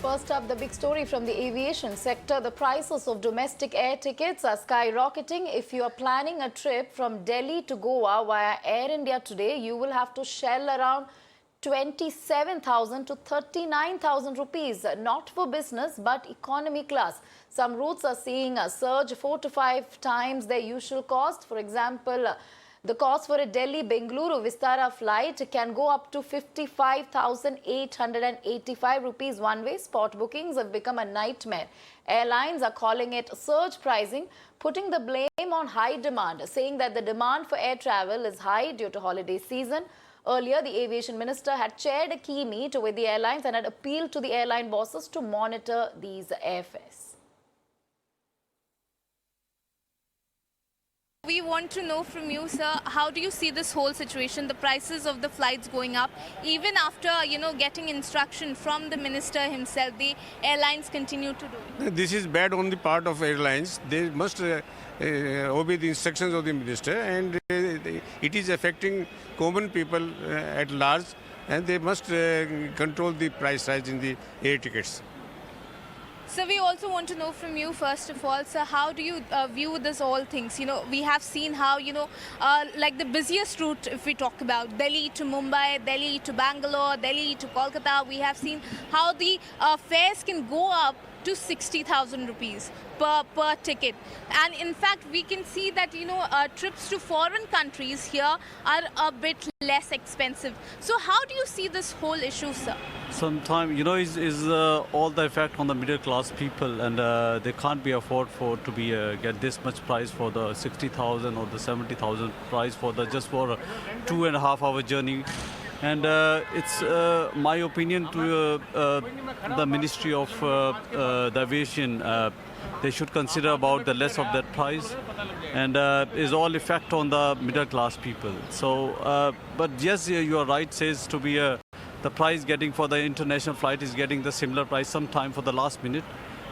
First up, the big story from the aviation sector. The prices of domestic air tickets are skyrocketing. If you are planning a trip from Delhi to Goa via Air India today, you will have to shell around 27,000 to 39,000 rupees, not for business but economy class. Some routes are seeing a surge 4 to 5 times their usual cost. For example, the cost for a Delhi-Bengaluru Vistara flight can go up to 55,885 rupees one way. Spot bookings have become a nightmare. Airlines are calling it surge pricing, putting the blame on high demand, saying that the demand for air travel is high due to holiday season. Earlier, the aviation minister had chaired a key meet with the airlines and had appealed to the airline bosses to monitor these airfares. We want to know from you, sir, how do you see this whole situation, the prices of the flights going up, even after, getting instruction from the minister himself, the airlines continue to do it? This is bad on the part of airlines. They must obey the instructions of the minister, and it is affecting common people at large, and they must control the price rise in the air tickets. So we also want to know from you, first of all, sir, how do you view this all things? We have seen how, like the busiest route, if we talk about Delhi to Mumbai, Delhi to Bangalore, Delhi to Kolkata, we have seen how the fares can go up to 60,000 rupees per ticket. And in fact, we can see that, trips to foreign countries here are a bit less expensive. So how do you see this whole issue, sir? Sometimes, is all the effect on the middle class people, and they can't be afford to get this much price for the 60,000 or the 70,000 price for just for a 2.5 hour journey. And it's my opinion to the Ministry of the Aviation, they should consider about the less of that price, and is all effect on the middle class people. So, but yes, you are right, says to be the price getting for the international flight is getting the similar price sometime for the last minute.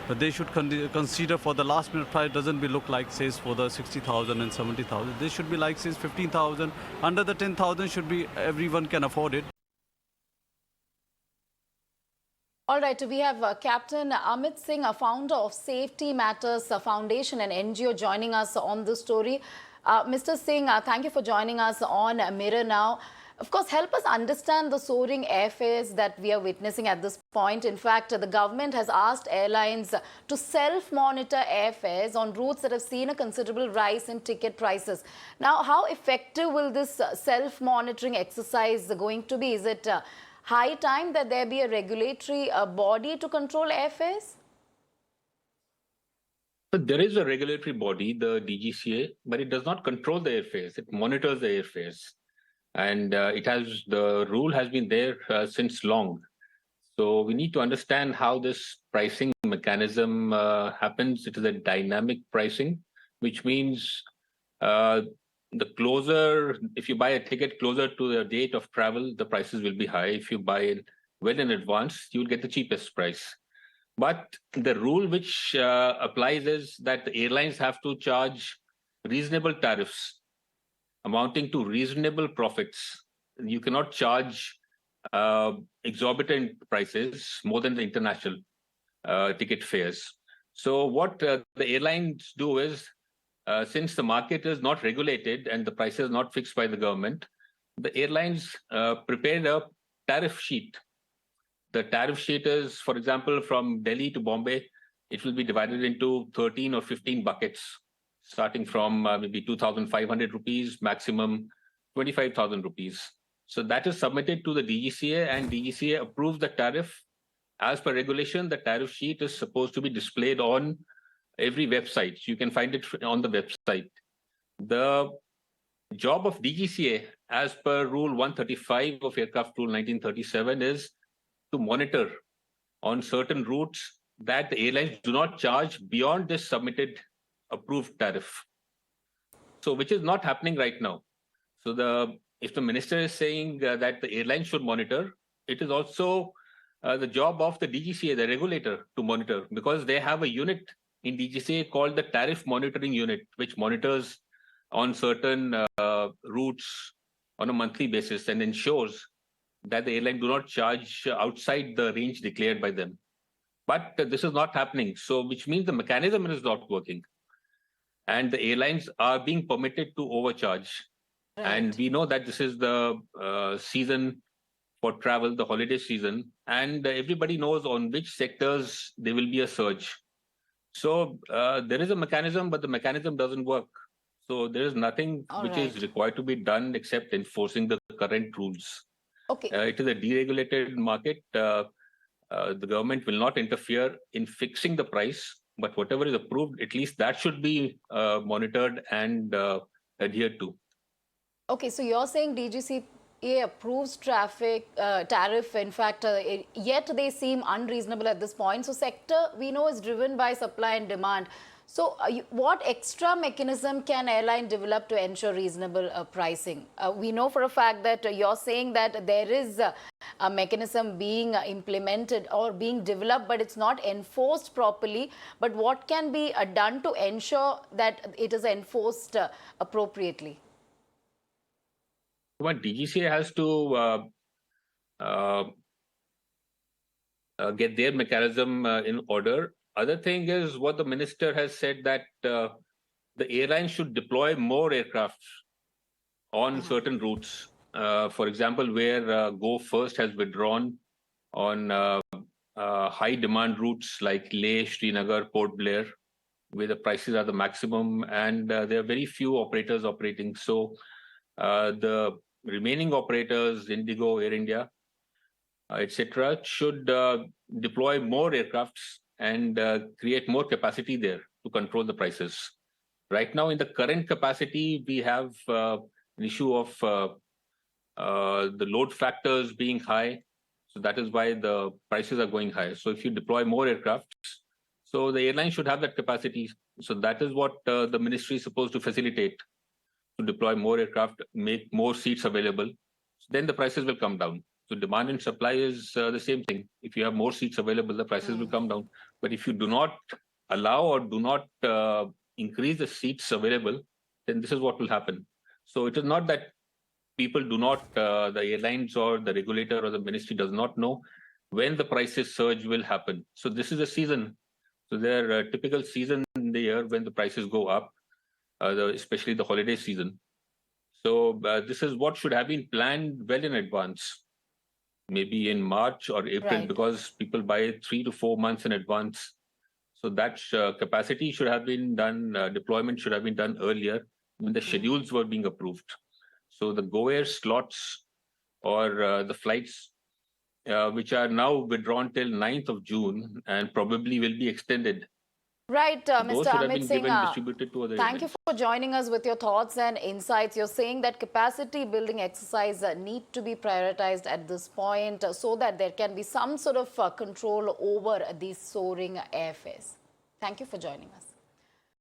But they should consider for the last minute price doesn't look like says for the 60,000 and 70,000. They should be like says 15,000. Under the 10,000 should be everyone can afford it. All right, we have Captain Amit Singh, a founder of Safety Matters Foundation, an NGO, joining us on this story. Mr. Singh, thank you for joining us on Mirror Now. Of course, help us understand the soaring airfares that we are witnessing at this point. In fact, the government has asked airlines to self-monitor airfares on routes that have seen a considerable rise in ticket prices. Now, how effective will this self-monitoring exercise going to be? Is it high time that there be a regulatory body to control airfares? There is a regulatory body, the DGCA, but it does not control the airfares. It monitors the airfares. And the rule has been there since long. So we need to understand how this pricing mechanism happens. It is a dynamic pricing, which means if you buy a ticket closer to the date of travel, the prices will be high. If you buy it well in advance, you will get the cheapest price. But the rule which applies is that the airlines have to charge reasonable tariffs amounting to reasonable profits. You cannot charge exorbitant prices more than the international ticket fares. So what the airlines do is, since the market is not regulated and the price is not fixed by the government, the airlines prepare a tariff sheet. The tariff sheet is, for example, from Delhi to Bombay, it will be divided into 13 or 15 buckets, starting from maybe 2,500 rupees, maximum 25,000 rupees. So that is submitted to the DGCA, and DGCA approves the tariff. As per regulation, the tariff sheet is supposed to be displayed on every website. You can find it on the website. The job of DGCA, as per Rule 135 of Aircraft Rule 1937, is to monitor on certain routes that the airlines do not charge beyond this submitted approved tariff. So which is not happening right now. So if the minister is saying that the airline should monitor, it is also the job of the DGCA, the regulator, to monitor, because they have a unit in DGCA called the Tariff Monitoring Unit, which monitors on certain routes on a monthly basis and ensures that the airline do not charge outside the range declared by them. But this is not happening. So, which means the mechanism is not working. And the airlines are being permitted to overcharge. And Right. we know that this is the season for travel, the holiday season, and everybody knows on which sectors there will be a surge. So there is a mechanism, but the mechanism doesn't work. So there is nothing All which is right. required to be done except enforcing the current rules. Okay. It is a deregulated market. The government will not interfere in fixing the price, but whatever is approved, at least that should be monitored and adhered to. Okay, so you're saying DGCA approves tariff, in fact, yet they seem unreasonable at this point. So sector, we know, is driven by supply and demand. So what extra mechanism can airline develop to ensure reasonable pricing? We know for a fact that you're saying that there is a mechanism being implemented or being developed, but it's not enforced properly. But what can be done to ensure that it is enforced appropriately? What DGCA has to uh, get their mechanism in order. Other thing is what the minister has said that the airline should deploy more aircraft on certain routes. For example, where Go First has withdrawn on high demand routes like Leh, Srinagar, Port Blair, where the prices are the maximum, and there are very few operators operating. So the remaining operators, Indigo, Air India, etc., should deploy more aircrafts and create more capacity there to control the prices. Right now, in the current capacity, we have an issue of the load factors being high. So that is why the prices are going high. So if you deploy more aircrafts, so the airline should have that capacity. So that is what the ministry is supposed to facilitate, to deploy more aircraft, make more seats available. So then the prices will come down. So demand and supply is the same thing. If you have more seats available, the prices will come down. But if you do not allow or do not increase the seats available, then this is what will happen. So it is not that people do not, the airlines or the regulator or the ministry does not know when the prices surge will happen. So this is a season. So there are typical season in the year when the prices go up, especially the holiday season. So this is what should have been planned well in advance, maybe in March or April, Right. because people buy 3 to 4 months in advance. So that capacity should have been done, deployment should have been done earlier when the schedules were being approved. So the Go Air slots or the flights which are now withdrawn till 9th of June and probably will be extended. Right, Those Mr. should have Amit been Singh, given, distributed to other thank you airlines. for joining us with your thoughts and insights. You're saying that capacity building exercise need to be prioritized at this point so that there can be some sort of control over these soaring airfares. Thank you for joining us.